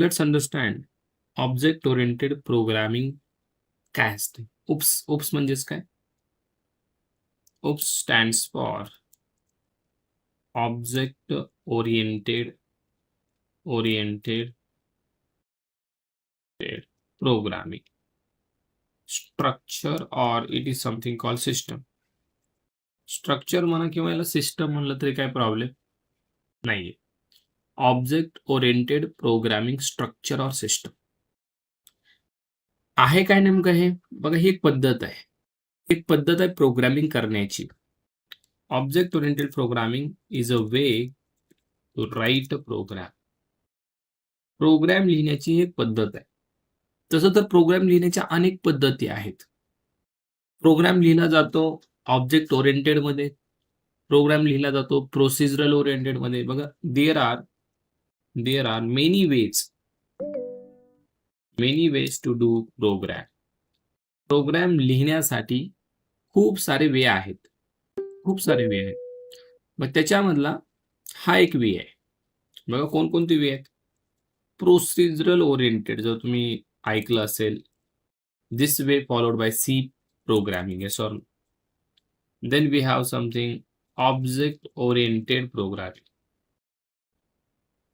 Let's understand object oriented programming काय असते. Oops म्हणजेच काय. Oops stands for object oriented programming structure और it is something called system. Structure म्हणा किंवा याला सिस्टम म्हणलं तरी काय प्रॉब्लेम नाहीये. ऑब्जेक्ट ओरिएंटेड प्रोग्रामिंग स्ट्रक्चर और सिस्टम आहे काय नेमकं हे बघा. ही एक पद्धत आहे. एक पद्धत आहे प्रोग्रामिंग करण्याची. Object oriented programming is a way to write a program. Program लिहिण्याची एक पद्धत आहे. तसं तर प्रोग्राम लिहिण्याच्या अनेक पद्धती आहेत. प्रोग्राम लिहिला जातो ऑब्जेक्ट ओरिएंटेड मध्ये. प्रोग्राम लिहिला जातो प्रोसिजरल ओरिएंटेड मध्ये. बघा, there are many ways to do program. Program लिहिण्यासाठी खूप सारे वे आहेत. मग त्याच्यामधला हा एक वे आहे. बघा, कोणकोणती वे आहेत. प्रोसिजरल ओरिएंटेड जर तुम्ही ऐकलं असेल, this way followed by C programming. Yes or no. Then we have something object oriented programming.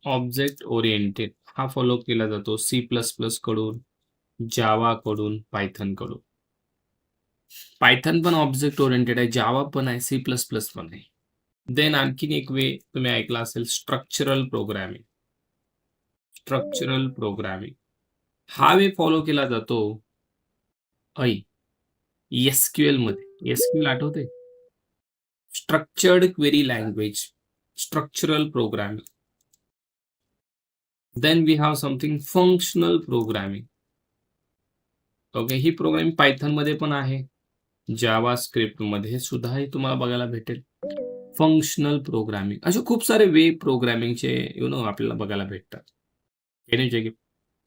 Object oriented हा फॉलो केला जातो C++ कडून, जावा कडून, पायथन कडून. पायथन पण ऑब्जेक्ट ओरिएंटेड आहे, जावा पण आहे, C++ पण आहे. देन आणखीन एक वे तुम्ही ऐकला असेल, स्ट्रक्चरल प्रोग्रामिंग. हा वे फॉलो केला जातो SQL मध्ये. SQL आठवते, structured query language, structural programming. Then we have something functional programming. Okay, ही प्रोग्रामिंग पायथन मध्ये पण आहे, जावा स्क्रिप्ट मध्ये सुद्धा हे तुम्हाला बघायला भेटेल. फंक्शनल प्रोग्रामिंग असे खूप सारे वे प्रोग्रामिंगचे आपल्याला बघायला भेटतात.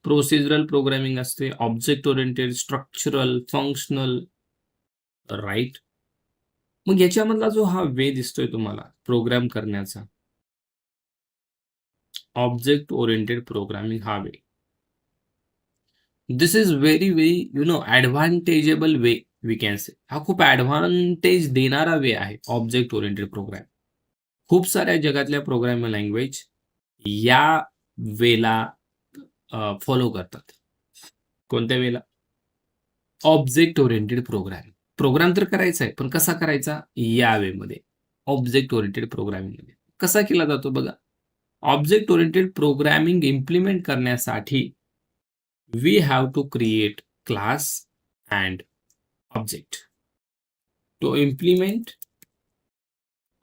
प्रोसिजरल प्रोग्रामिंग असते, object oriented, structural, functional, right. मग याच्यामधला जो हा वे दिसतोय तुम्हाला प्रोग्राम करण्याचा, ऑब्जेक्ट ओरिएंटेड प्रोग्रामिंग हा way, this is very advantageable way we can say. हा खूप ॲडव्हान्टेज देणारा वे आहे ऑब्जेक्ट ओरिएंटेड प्रोग्राम. खूप साऱ्या जगातल्या प्रोग्रामिंग लँग्वेज या वेला फॉलो करतात. कोणत्या वेला? ऑब्जेक्ट ओरिएंटेड प्रोग्राम तर करायचा आहे, पण कसा करायचा? या वे मध्ये, ऑब्जेक्ट ओरिएंटेड प्रोग्रामिंग मध्ये. कसा केला जातो बघा. ऑब्जेक्ट ओरिएंटेड प्रोग्रामिंग इम्प्लिमेंट करण्यासाठी we have to create class and object. To implement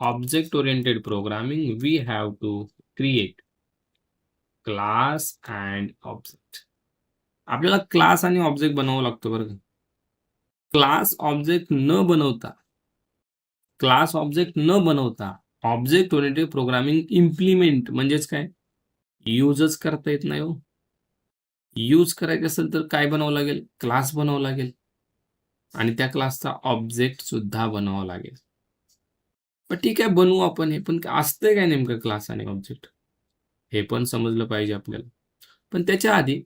object oriented programming we have to create class and object. आपल्याला क्लास आणि ऑब्जेक्ट बनावं लागतं बरं का. क्लास ऑब्जेक्ट न बनवता ऑब्जेक्ट ओरिएंटेड प्रोग्रामिंग इम्प्लिमेंट म्हणजेच काय, यूजच करता येत नाही हो. यूज करायचं असेल तर काय बनावं लागेल? क्लास बनावं लागेल आणि त्या क्लासचा ऑब्जेक्ट सुद्धा बनावं लागेल. पण ठीक आहे, बनवू आपण हे. पण असतंय काय नेमकं क्लास आणि ऑब्जेक्ट हे पण समजलं पाहिजे आपल्याला. पण त्याच्या आधी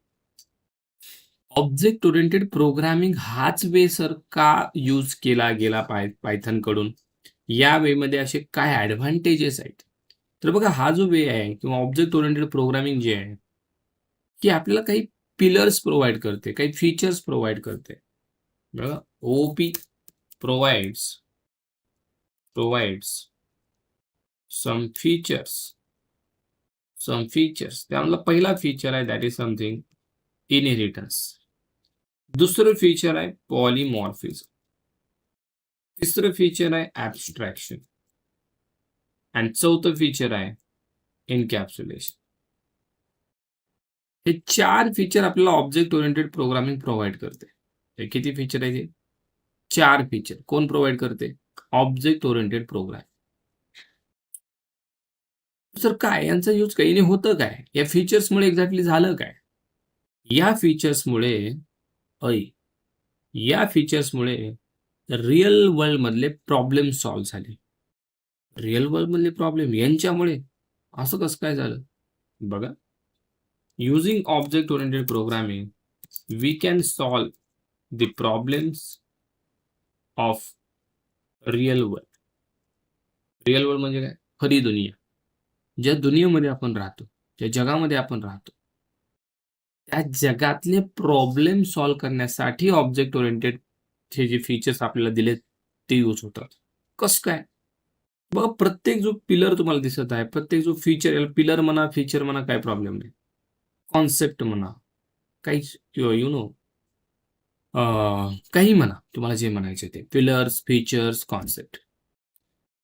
ऑब्जेक्ट ओरिएंटेड प्रोग्रामिंग हाच वे सर का यूज केला गेला पायथन कडून? या वे मध्ये असे काय ॲडव्हान्टेजेस आहेत? तर बघा, हा जो वे आहे किंवा ऑब्जेक्ट ओरिएंटेड प्रोग्रामिंग जे आहे, की आपल्याला काही पिलर्स प्रोव्हाइड करते, काही फीचर्स प्रोव्हाइड करते. बघा, ओपी प्रोव्हाइड्स सम फीचर्स. त्यामधला पहिला फीचर आहे दॅट इज समथिंग इनहेरिटन्स. दुसरं फीचर आहे पॉलिमॉर्फिझम. तिसरं फीचर आहे ॲब्स्ट्रॅक्शन. आणि चौथं फीचर आहे इनकॅप्सुलेशन. हे 4 फीचर आपल्याला ऑब्जेक्ट ओरिएंटेड प्रोग्रामिंग प्रोव्हाइड करते. हे किती फीचर आहे? 4 फीचर. कोण प्रोव्हाइड करते? Object oriented program. सर काय यांचा यूज काही होतं काय? या फीचर्समुळे एक्झॅक्टली झालं काय? या फीचर्समुळे रिअल वर्ल्ड मधले प्रॉब्लेम सॉल्व्ह झाले. रिअल वर्ल्ड मधले प्रॉब्लेम यांच्यामुळे. असं कसं काय झालं? बघा, Using object-oriented programming, we can solve the problems of real world. Real world म्हणजे काय? खरी दुनिया. ज्या दुनियेमध्ये आपण राहतो, ज्या जगामध्ये आपण राहतो, त्या जगातले प्रॉब्लेम सॉल्व्ह करण्यासाठी ऑब्जेक्ट ओरिएंटेड चे जे फीचर्स आपल्याला दिलेत ते यूज होतात. कसं काय? बघा, प्रत्येक जो पिलर तुम्हाला दिसत आहे, प्रत्येक जो फीचर, पिलर म्हणा, फीचर म्हणा, काही प्रॉब्लेम नाही. कॉन्सेप्ट म्हणा, काही यू नो काही म्हणा, तुम्हाला जे म्हणायचे ते पिलर्स, फीचर्स, कॉन्सेप्ट.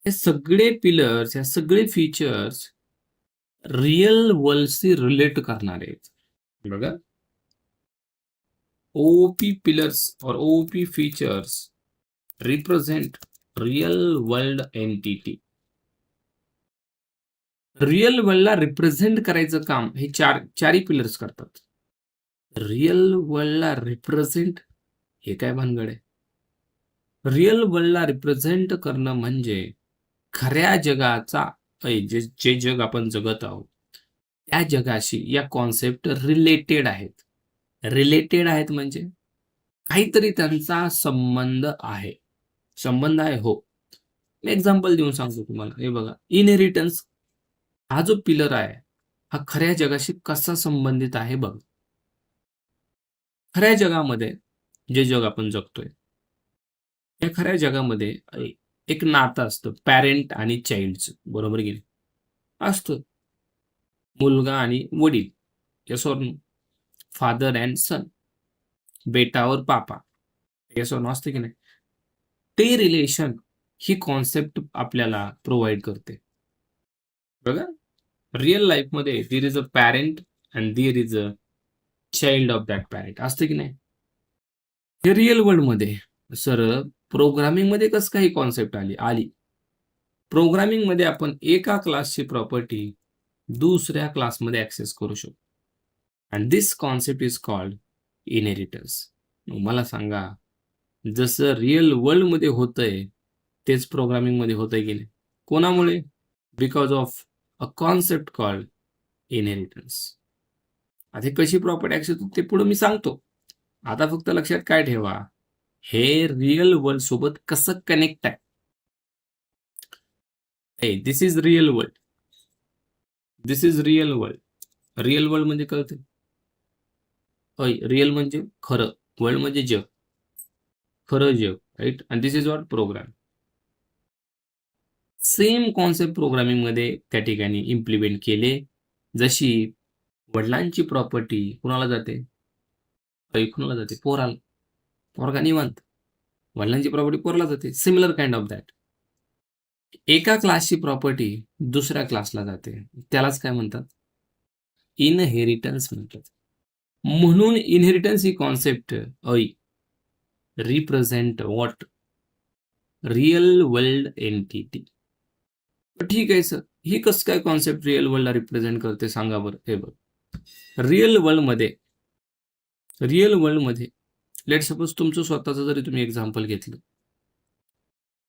हे सगळे पिलर्स, या सगळे फीचर्स रिअल वर्ल्डशी रिलेट करणारे आहेत. बघा, ओओपी पिलर्स और OOP features represent real world entity. Real वर्ल्डला रिप्रेझेंट करायचं काम हे चारही पिलर्स करतात. रिअल वर्ल्डला रिप्रेझेंट, हे काय भानगड आहे? रिअल वर्ल्डला रिप्रेझेंट करणं म्हणजे खऱ्या जगाचा, जे जग आपण जगत आहोत त्या जगाशी या कॉन्सेप्ट रिलेटेड आहेत. रिलेटेड आहेत म्हणजे काहीतरी त्यांचा संबंध आहे. संबंध आहे, हो. एक्झाम्पल देऊन सांगतो तुम्हाला. हे बघा, इनहेरिटन्स हा जो पिलर आहे हा खऱ्या जगाशी कसा संबंधित आहे बघ. खऱ्या जगामध्ये, जे जग आपण जगतोय या खऱ्या जगामध्ये एक नातं असतं पॅरेंट आणि चाइल्डचं, बरोबर की नाही? असतं. मुलगा आणि वडील, yes or no? Father and son, बेटा और पापा, येस ऑर नो? असतं की नाही? ते रिलेशन ही कॉन्सेप्ट आपल्याला प्रोव्हाइड करते. बघा, रिअल लाईफमध्ये there is a parent and there is a child of that parent, असतं की नाही? हे रिअल वर्ल्डमध्ये. सर, प्रोग्रामिंग मध्ये कसं काही कॉन्सेप्ट आली. प्रोग्रामिंग मध्ये आपण एका क्लासची प्रॉपर्टी दुसऱ्या क्लासमध्ये ऍक्सेस करू शकतो. And this concept is called inheritance. मला सांगा, जसं रिअल वर्ल्ड मध्ये होतंय तेच प्रोग्रामिंग मध्ये होतंय की नाही? कोणामुळे? Because of a concept called inheritance. आता कशी प्रॉपर्टी ऍक्सेस ते पुढे मी सांगतो. आता फक्त लक्षात काय ठेवा, हे रिअल वर्ल्ड सोबत कसं कनेक्ट आहे. This is real world, this is real world. Real world म्हणजे कळते? रिअल म्हणजे खरं, वर्ल्ड म्हणजे जग, खरं जग, राईट? आणि this is what program. Same concept programming मध्ये त्या ठिकाणी इम्प्लिमेंट केले. जशी वडिलांची प्रॉपर्टी कुणाला जाते? कुणाला जाते? पोराला. पोरगा निवांत. वडिलांची प्रॉपर्टी पोराला जाते. Similar kind of that. एका क्लासची प्रॉपर्टी दुसऱ्या क्लासला जाते, त्यालाच काय म्हणतात? इनहेरिटन्स म्हणतात. म्हणून inheritance he concept represent what? Real world entity. ठीक आहे सर, ही कसं काय कॉन्सेप्ट रिअल वर्ल्डला रिप्रेझेंट करते सांगा बरं. हे बघ, रिअल वर्ल्डमध्ये लेट सपोज तुमचं स्वतःचं जरी तुम्ही एक्झाम्पल घेतलं,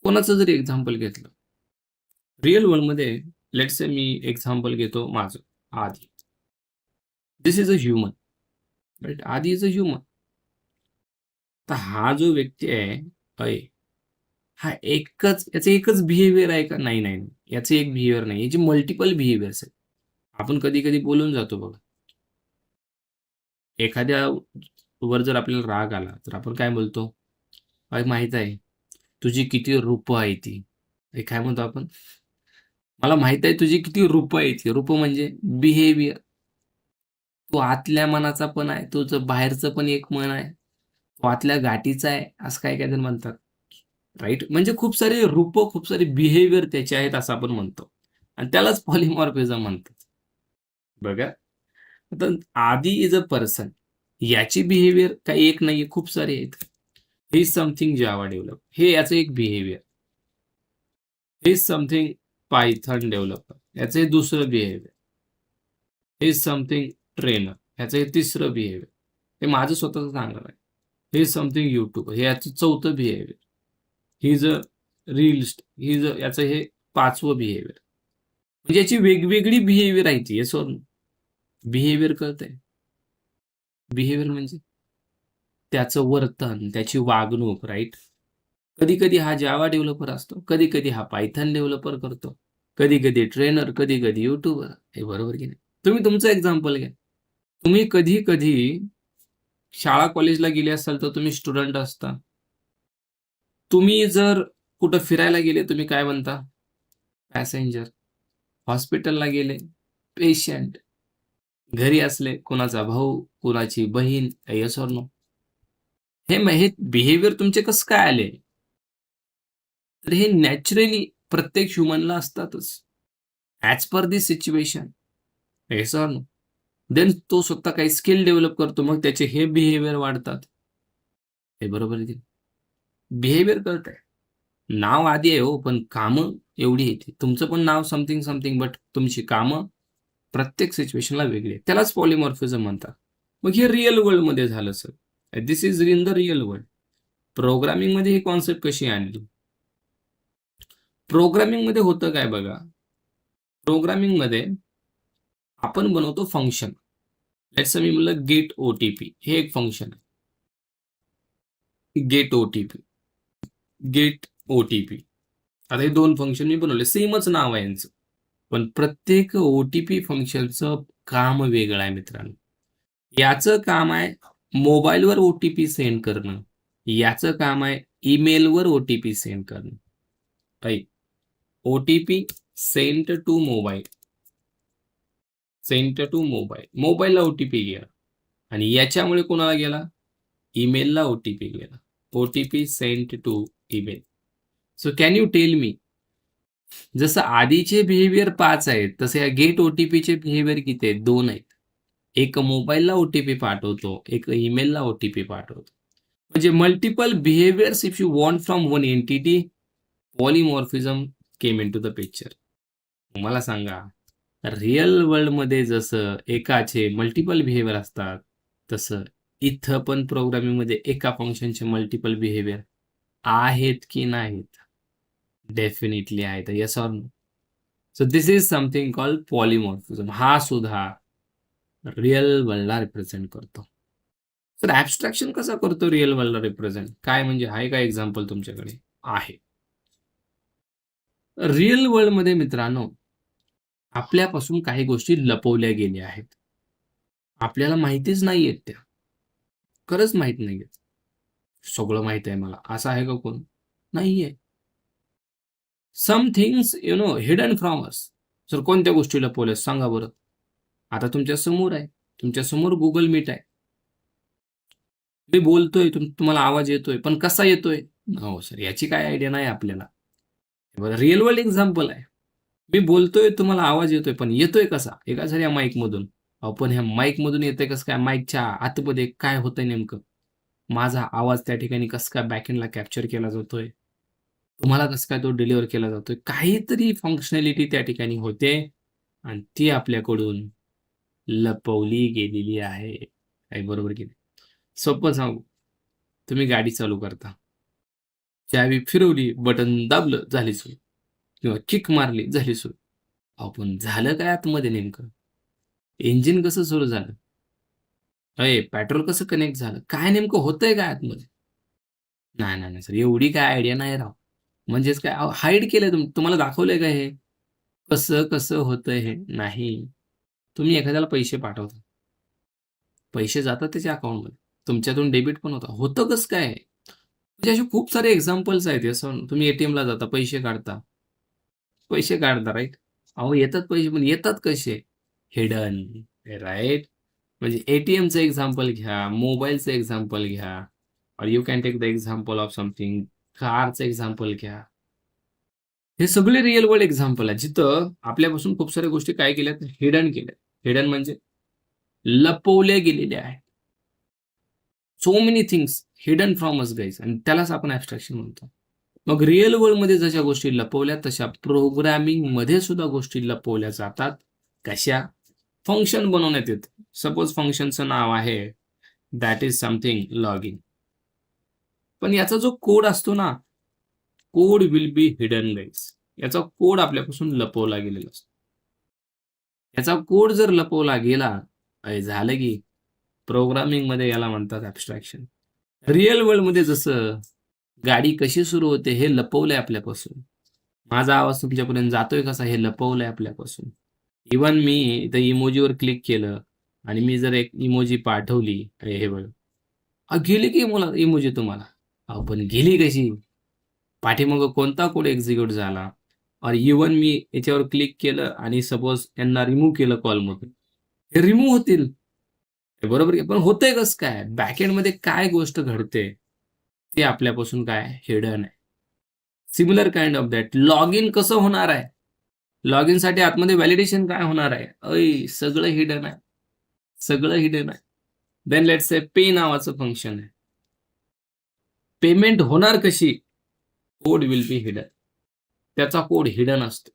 कोणाचं जरी एक्झाम्पल घेतलं, रिअल वर्ल्डमध्ये लेट से मी एक्झाम्पल घेतो माझं, आधी. दिस इज अ ह्युमन, राईट? आधी इज अ ह्युमन. तर हा जो व्यक्ती आहे, हा याचं एकच बिहेवियर आहे का? नाही नाही, याचं एक बिहेवियर नाही, याचे मल्टिपल बिहेवियर्स आहेत. आपण कधी कधी बोलून जातो बघा, एखाद्या वर जर आपल्याला राग आला तर आपण काय बोलतो? माहित आहे तुझी किती रूप आहे ती. काय म्हणतो आपण? मला माहित आहे तुझी किती रूप आहे ती. रूप म्हणजे बिहेवियर. तो आतल्या मनाचा पण आहे, तुझं बाहेरचं पण एक मन आहे, तो आतल्या गाठीचा आहे, असं काय काय जण म्हणतात, राईट? म्हणजे खूप सारे रूप, खूप सारे बिहेवियर त्याचे आहेत असं आपण म्हणतो, आणि त्यालाच पॉलिमॉर्फिझम म्हणतात. बघा, आता आधी इज अ पर्सन, याची बिहेवियर काही एक नाहीये, खूप सारे आहेत. हे इज समथिंग जावा डेव्हलप, हे याचं एक बिहेवियर. हे इज समथिंग पायथन डेव्हलपर, याचं हे दुसरं बिहेवियर. हे इज समथिंग ट्रेनर, ह्याचं हे तिसरं बिहेवियर. हे माझं स्वतःचं सांगणार आहे. हे इज समथिंग युट्यूबर, हे याचं चौथं behaviour. He is a reels, he is याचं हे पाचवं बिहेवियर. म्हणजे याची वेगवेगळी बिहेवियर आहे ती. बिहेवियर कळतंय? बिहेवियर म्हणजे त्याचं वर्तन, त्याची वागणूक, राइट? कधी-कधी हा जावा डेव्हलपर असतो, कधी-कधी हा पायथन डेव्हलपर करतो, कधी-कधी ट्रेनर, कधी-कधी यूट्यूबर. हे बरोबर की नाही? तुम्ही तुमचं एक्झाम्पल घ्या. तुम्ही कधी-कधी शाळा कॉलेजला गेले असाल तर तुम्ही स्टुडंट असता. तुम्ही जर कुठं फिरायला गेले तुम्ही काय म्हणता? पॅसेंजर. हॉस्पिटलला गेले, पेशंट. घरी असले कुणाचा भाऊ, कुणाची बहीण. Yes or no? हे बिहेवियर तुमचे कसं काय आले? तर हे नॅचरली प्रत्येक ह्युमनला असतातच. As per the situation. Yes or no? Then तो स्वतः काही स्किल डेव्हलप करतो, मग त्याचे हे बिहेवियर वाढतात. हे बरोबर आहे की बिहेवियर कळतंय. नाव आधी आहे हो, पण कामं एवढी येते. तुमचं पण नाव समथिंग समथिंग, बट तुमची कामं प्रत्येक सिच्युएशनला वेगळी आहे. त्यालाच पॉलिमॉर्फिझम म्हणतात. मग हे रिअल वर्ल्डमध्ये झालं sir. This is in the real world. प्रोग्रामिंगमध्ये ही कॉन्सेप्ट कशी आणली? प्रोग्रामिंगमध्ये होतं काय बघा, प्रोग्रामिंगमध्ये आपण बनवतो फंक्शन. लेट्स मी म्हणलं गेट ओटीपी, हे एक फंक्शन आहे. Gate OTP, gate OTP. आता हे 2 फंक्शन मी बनवले. सेमच नाव आहे यांचं. पण प्रत्येक ओटीपी फंक्शनचं काम वेगळं आहे मित्रांनो. याचं काम आहे मोबाईलवर ओटीपी सेंड करणं. याचं काम आहे ईमेलवर ओटीपी सेंड करणं. Right? OTP sent to mobile. Sent to mobile. मोबाईलला ओटीपी गेला. आणि याच्यामुळे कोणाला गेला? ईमेलला ओटीपी गेला. OTP sent to email. So can you tell me, जसं आधीचे बिहेवियर 5 आहेत, तसे या गेट ओटीपीचे बिहेवियर किती आहेत? 2 आहेत. एक मोबाईलला ओटीपी पाठवतो, एक ईमेलला ओटीपी पाठवतो. म्हणजे multiple behaviours if you want from one entity, polymorphism came into the picture. मला सांगा, रिअल वर्ल्डमध्ये जसं एकाचे मल्टिपल बिहेवियर असतात, तसं इथं पण प्रोग्रामिंगमध्ये एका फंक्शनचे मल्टिपल बिहेवियर आहेत की नाहीत? डेफिनेटली आहेत. Yes or no? So this is something called polymorphism. हा सुद्धा रिअल वर्ल्डला रिप्रेझेंट करतो. तर ॲब्स्ट्रॅक्शन कसा करतो रिअल वर्ल्डला रिप्रेझेंट? काय म्हणजे आहे का एक्झाम्पल तुमच्याकडे? आहे. रिअल वर्ल्डमध्ये मित्रांनो, आपल्यापासून काही गोष्टी लपवल्या गेल्या आहेत. आपल्याला माहितीच नाहीयेत त्या. खरंच माहीत नाहीयेत. सगळं माहीत आहे मला. असं आहे का कोण? नाहीये. Some things hidden from us. Sir कोणत्या गोष्टी लपवल्या सांगा बरं? आता तुमच्या समोर आहे. तुमच्या समोर गुगल मीट आहे. मी बोलतोय, तुम्हाला आवाज येतोय, पण कसा येतोय? हो सर, याची काय आयडिया नाही आपल्याला. रिअल वर्ल्ड एक्झाम्पल आहे. मी बोलतोय, तुम्हाला आवाज येतोय, पण येतोय कसा? एका सर या माईकमधून. पण ह्या माईकमधून येतोय कसं काय? माईकच्या आतमध्ये काय होतंय नेमकं? माझा आवाज त्या ठिकाणी कसं काय बॅकएंडला कॅप्चर केला जातोय? तुम्हाला कसं काय तो डिलिव्हर केला जातोय? काहीतरी फंक्शनॅलिटी त्या ठिकाणी होते आणि ती आपल्याकडून लपवली गेलेली आहे. काय बरोबर की नाही? सोपं सांगू, तुम्ही गाडी चालू करता. चावी फिरवली, बटन दाबलं, झाली सुरू. किंवा किक मारली, झाली सुरू. पण झालं काय आतमध्ये नेमकं? इंजिन कसं सुरू झालं? पेट्रोल कसं कनेक्ट झालं? काय नेमकं होतंय काय आतमध्ये? नाही, नाही, नाही सर, एवढी काय आयडिया नाही राव. म्हणजेच काय हाईड केलंय तुम्हाला दाखवलंय का हे? कसं होतंय हे? नाही. तुम्ही एखाद्याला पैसे पाठवता. पैसे जातात त्याच्या अकाउंटमध्ये. तुमच्यातून डेबिट पण होतं. होतं कसं काय? म्हणजे असे खूप सारे एक्झाम्पल्स आहेत. असं तुम्ही एटीएमला जाता, पैसे काढता. पैसे काढता, राईट? येतात पैसे, पण येतात कसे? Hidden, right? म्हणजे एटीएमचं एक्झाम्पल घ्या, मोबाईलचं एक्झाम्पल घ्या, or you can take the example of something, कारचं एक्झाम्पल घ्या. हे सगळे रिअल वर्ल्ड एक्झाम्पल आहे, जिथं आपल्यापासून खूप साऱ्या गोष्टी काय केल्यात? हिडन केल्यात. हिडन म्हणजे लपवल्या गेलेल्या आहेत. So many things hidden from us guys, आणि त्यालाच आपण ॲब्स्ट्रॅक्शन म्हणतो. मग रिअल वर्ल्डमध्ये जशा गोष्टी लपवल्या, तशा प्रोग्रामिंगमध्ये सुद्धा गोष्टी लपवल्या जातात. कशा? फंक्शन बनवण्यात येतं. सपोज फंक्शनचं नाव आहे that is something log in. पण याचा जो कोड असतो ना, code will be hidden guys. याचा कोड आपल्यापासून लपवला गेलेला असतो. याचा कोड जर लपवला गेला, झालं की प्रोग्रामिंगमध्ये याला म्हणतात ॲब्स्ट्रॅक्शन. रिअल वर्ल्डमध्ये जसं गाडी कशी सुरू होते हे लपवलंय आपल्यापासून. माझा आवाज तुमच्यापर्यंत जातोय कसा हे लपवलंय आपल्यापासून. इव्हन मी इथं इमोजीवर क्लिक केलं आणि मी जर एक इमोजी पाठवली, हे बघा. गेली की मला इमोजी तुम्हाला. अहो पण गेली कशी? पाठीमागं कोणता कोड एक्झिक्यूट झाला? और इव्हन मी याच्यावर क्लिक केलं आणि सपोज यांना रिमूव्ह केलं कॉलमधून. हे रिमूव्ह होतील. हे बरोबर आहे. पण होतंय कसं काय? बॅकएंडमध्ये काय गोष्ट घडते? ते आपल्यापासून काय हिडन आहे. Similar kind of that. Log in कसं होणार आहे? लॉग इनसाठी आतमध्ये व्हॅलिडेशन काय होणार आहे? सगळं हिडन आहे. सगळं हिडन आहे. देन लेट्स से पे नावाचं फंक्शन आहे. पेमेंट होणार कशी? Code will be hidden. त्याचा कोड हिडन असतो.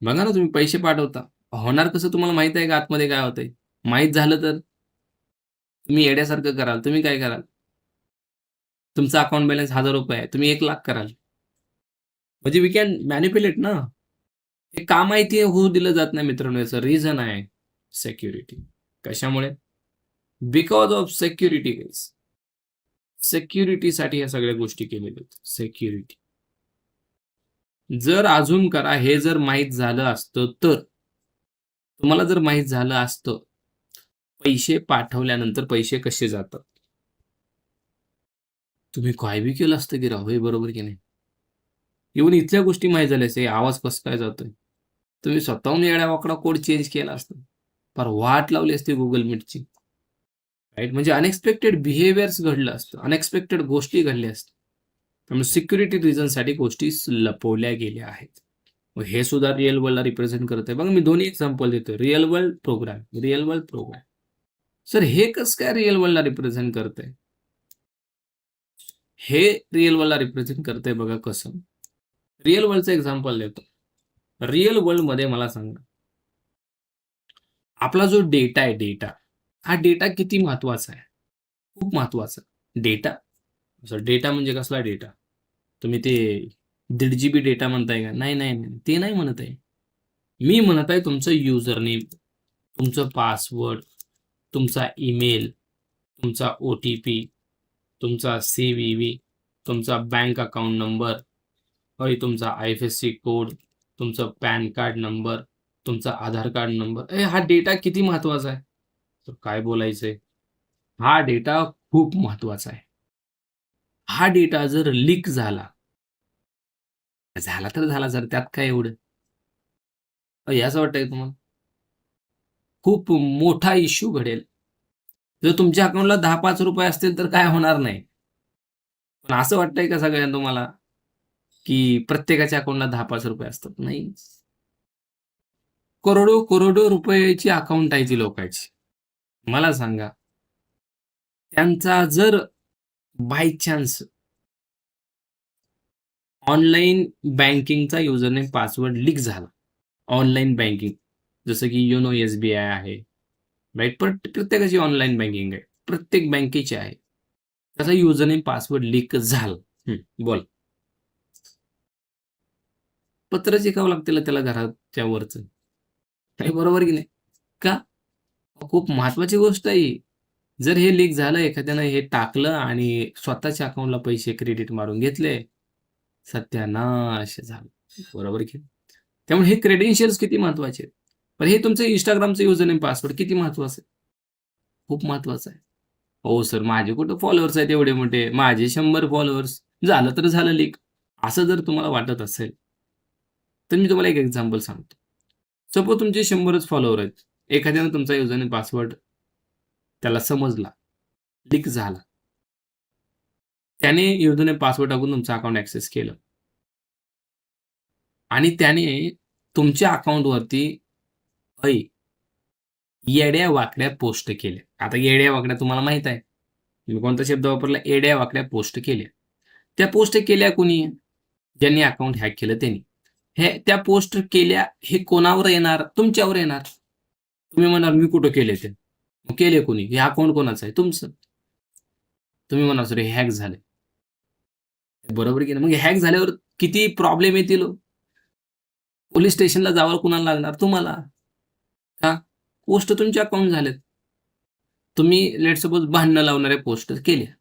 बघा ना, तुम्ही पैसे पाठवता. होणार कसं तुम्हाला माहित आहे का आतमध्ये काय होतंय? माहीत झालं तर तुम्ही येड्यासारखं कराल. तुम्ही काय कराल? तुमचा अकाउंट बॅलन्स ₹1000 आहे. तुम्ही 1,00,000 कराल. म्हणजे वी कॅन मॅनिप्युलेट ना. हे का माहिती आहे होऊ दिलं जात नाही मित्रांनो, याचं रिझन आहे सिक्युरिटी. कशामुळे? Because of security guys. सिक्युरिटीसाठी या सगळ्या गोष्टी केलेल्या आहेत. सिक्युरिटी. जर अजून करा, हे जर माहीत झालं असतं तर, तुम्हाला जर माहीत झालं असतं, पैसे पाठवल्यानंतर पैसे कसे जातात, तुम्ही काय बी केलं असतं की राव, हे बरोबर की नाही? इव्हन इथल्या गोष्टी माहीत झाल्या असत्या, हे आवाज कसं काय जातोय? तुम्ही स्वतःहून येडा-वाकडा कोड चेंज केला असता. फार वाट लावली असती Google Meetची. राइट? म्हणजे अनएक्सपेक्टेड बिहेवियर्स घडलं असतं. अनएक्सपेक्टेड गोष्टी घडल्या असत्या. त्यामुळे सिक्युरिटी रिझनसाठी गोष्टी लपवल्या गेल्या आहेत. मग हे सुद्धा रिअल वर्ल्डला रिप्रेझेंट करत आहे. बघा मी दोन्ही एक्झाम्पल देतोय. Real world program, real world program. Sir हे कसं काय रिअल वर्ल्डला रिप्रेझेंट करतंय? हे रिअल वर्ल्डला रिप्रेझेंट करतंय बघा कसं. रिअल वर्ल्डचं एक्झाम्पल देतो. रिअल वर्ल्डमध्ये मला सांगा, आपला जो डेटा आहे, डेटा, हा डेटा किती महत्वाचा आहे? खूप महत्वाचा. डेटा, डेटा म्हणजे कसला डेटा? तुम्ही ते 1.5 GB डेटा म्हणताय का? नाही, नाही, नाही. ते नाही म्हणत आहे. मी म्हणत आहे तुमचं युजर नेम, तुमचं पासवर्ड, तुमचा ईमेल, तुमचा OTP, तुमचा CVV, तुमचा बँक अकाउंट नंबर, तुमचा IFSC कोड, तुमचं पॅन कार्ड नंबर, तुमचा आधार कार्ड नंबर. हा डेटा किती महत्वाचा आहे? तर काय बोलायचंय? हा डेटा खूप महत्वाचा आहे. हा डेटा जर लीक झाला, झाला तर झाला सर, त्यात काय एवढं? असं वाटतंय तुम्हाला? खूप मोठा इश्यू घडेल. जर तुमच्या अकाउंटला ₹10-5 असतील तर काय होणार नाही. पण असं वाटतंय का सगळ्यांना तुम्हाला, की प्रत्येकाच्या अकाउंटला ₹10-5 असतात? नाही. करोडो रुपयाची अकाउंट आहे ती लोकांची. मला सांगा, त्यांचा जर बाय चान्स ऑनलाईन बँकिंगचा युजरनेम पासवर्ड लीक झाला. ऑनलाईन बँकिंग जसं की योनो SBI आहे, राईट? पण प्रत्येकाची ऑनलाईन बँकिंग आहे. प्रत्येक बँकेची आहे. त्याचा युजरनेम पासवर्ड लीक झाला. बोल. पत्र चिकावं लागतील त्याला घराच्या वरचं. नाही, बरोबर की नाही? का? खूप महत्वाची गोष्ट आहे ही. जर हे लीक झालं, एखाद्यानं हे टाकलं आणि स्वतःच्या अकाउंटला पैसे क्रेडिट मारून घेतले, सत्यानाश झालं. बरोबर की? त्यामुळे हे क्रेडेन्शियल्स किती महत्वाचे आहेत. पण हे तुमचं Instagramचं युजरनेम पासवर्ड किती महत्वाचं आहे? खूप महत्वाचं आहे. हो सर, माझे कुठं फॉलोअर्स आहेत एवढे मोठे? माझे 100 फॉलोअर्स. झालं तर झालं लीक. असं जर तुम्हाला वाटत असेल, तर मी तुम्हाला एक एक्झाम्पल सांगतो. सपोज तुमचे 100च फॉलोअर आहेत. एखाद्यानं तुमचा युजरनेम पासवर्ड त्याला समजला, लीक झाला. त्याने युजरनेम पासवर्ड टाकून तुमचं अकाउंट ॲक्सेस केलं. आणि त्याने तुमच्या अकाउंटवरती येड्या-वाकड्या पोस्ट केल्या. आता येड्या-वाकड्या तुम्हाला माहीत आहे. तुम्ही कोणता शब्द वापरला? येड्या-वाकड्या पोस्ट केल्या. त्या पोस्ट केल्या कुणी? ज्यांनी अकाउंट हॅक केलं त्यांनी. त्या पोस्ट केल्या हे कोणावर येणार? तुमच्यावर येणार. तुम्ही म्हणाल मी कुठं केले ते? मग केले कोणी? हे अकाउंट कोणाचं आहे? तुमचं. तुम्ही म्हणाल सर हे हॅक झाले. बरोबर की नाही? मग हॅक झाल्यावर किती प्रॉब्लेम येतील हो? पोलीस स्टेशनला जावं कुणाला लागणार? तुम्हाला. का? पोस्ट तुमचे अकाउंट झालेत. तुम्ही लेट सपोज भांडणं लावणाऱ्या पोस्ट केल्या.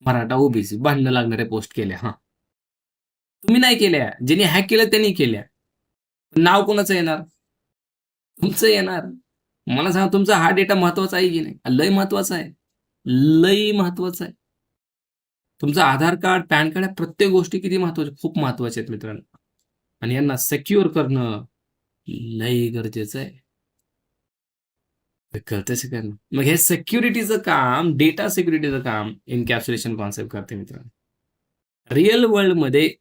मराठा, ओबीसी भांडणं लागणाऱ्या पोस्ट केल्या. हां. तुम्ही नाही केल्या. ज्यांनी हॅक केलं त्यांनी केल्या. नाव कोणाचं येणार? तुमचं येणार. मला सांगा तुमचा हा डेटा महत्वाचा आहे की नाही? लय महत्वाचा आहे. लई महत्वाचा आहे. तुमचं आधार कार्ड, पॅन कार्ड या प्रत्येक गोष्टी किती महत्वाच्या, खूप महत्वाच्या आहेत मित्रांनो. आणि यांना सिक्युअर करणं लई गरजेचं आहे. कळतंय सगळ्यांना. मग हे सिक्युरिटीचं काम, डेटा सिक्युरिटीचं काम एन्कॅप्सुलेशन कॉन्सेप्ट करते मित्रांनो. रिअल वर्ल्डमध्ये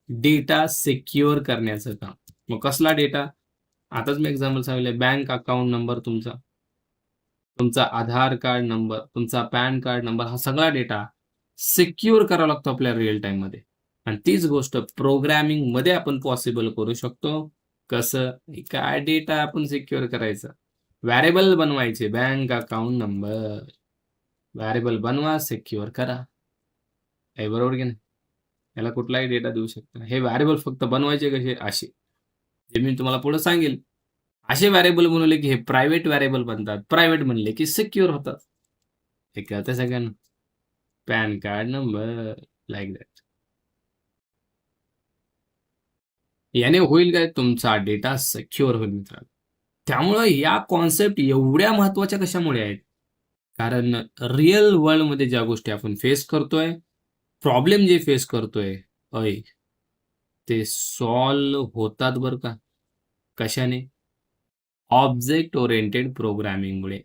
डेटा सिक्युअर करण्याचं काम. मग कसला डेटा? आताच मी एक्झाम्पल सांगितलं, बँक अकाउंट नंबर तुमचा, तुमचा आधार कार्ड नंबर, तुमचा पॅन कार्ड नंबर, हा सगळा डेटा सिक्युअर करावा लागतो आपल्या रिअल टाईममध्ये. आणि तीच गोष्ट प्रोग्रॅमिंगमध्ये आपण पॉसिबल करू शकतो. कसं? काय डेटा आपण सिक्युअर करायचा? व्हेरिएबल बनवायचे, बँक अकाउंट नंबर. व्हेरिएबल बनवा, सिक्युअर करा. आहे बरोबर की नाही? याला कुठलाही डेटा देऊ शकता. हे व्हेरिएबल फक्त बनवायचे कसे? असे. जे मी तुम्हाला पुढे सांगेल. असे व्हेरिएबल बनवले की हे प्रायव्हेट व्हेरिएबल बनतात. प्रायव्हेट बनले की सिक्युअर होतात. हे कळतंय सगळ्यांना? Pan card number like that. याने होईल काय? तुमचा डेटा सिक्युअर होईल मित्रांनो. त्यामुळं या कॉन्सेप्ट एवढ्या महत्त्वाच्या कशामुळे आहेत? कारण रिअल वर्ल्डमध्ये ज्या गोष्टी आपण फेस करतोय, प्रॉब्लेम जे फेस करतोय, अय, ते सॉल्व्ह होतात बरं का. कशाने? Object oriented प्रोग्रामिंगमुळे.